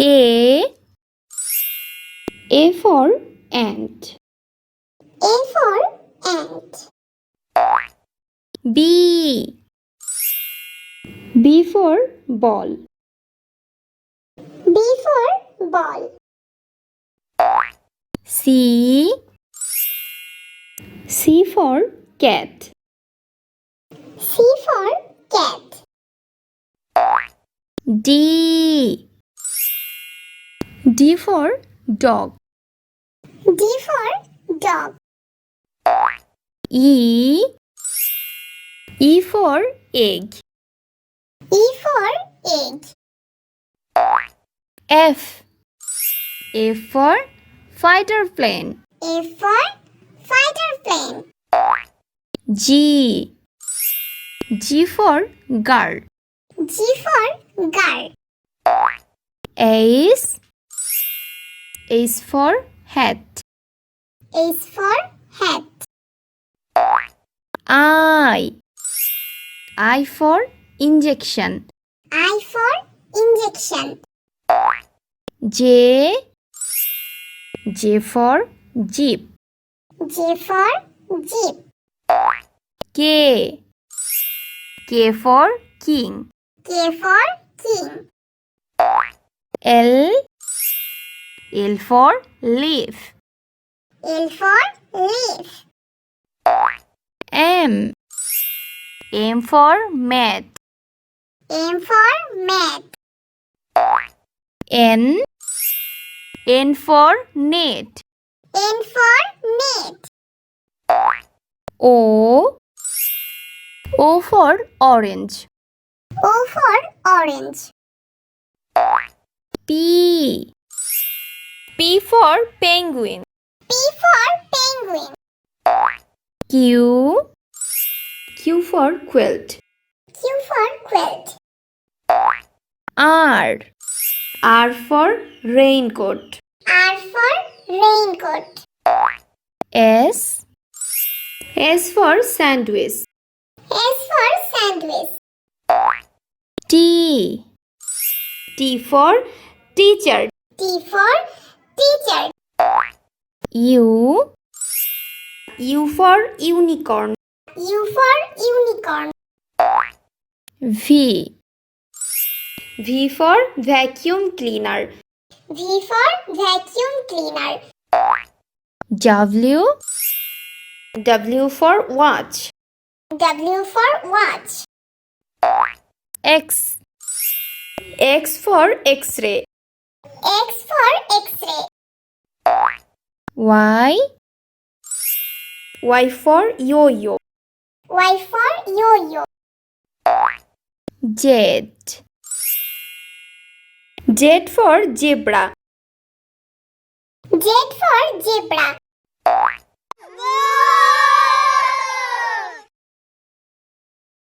A for ant. A for ant. B for ball. B for ball. C for cat. C for cat. D for dog. D for dog. E for egg. E for egg. F for fighter plane. A for fighter plane. G for girl. G for girl. H for hat. H for hat. I for injection. I for injection. J for jeep. J for jeep. K for king. K for king. L for leaf. L for leaf. M for mat. M for mat. N for net. N for net. O for orange. O for orange. P for penguin. P for penguin. Q for quilt. Q for quilt. R for raincoat. R for raincoat. S for sandwich. S for sandwich. T for teacher. T for teacher. U for unicorn. U for unicorn. V for vacuum cleaner. V for vacuum cleaner. W for watch. W for watch. X for x-ray. X for x-ray. Y for yo-yo. Y for yo-yo. Z for zebra. Z for zebra.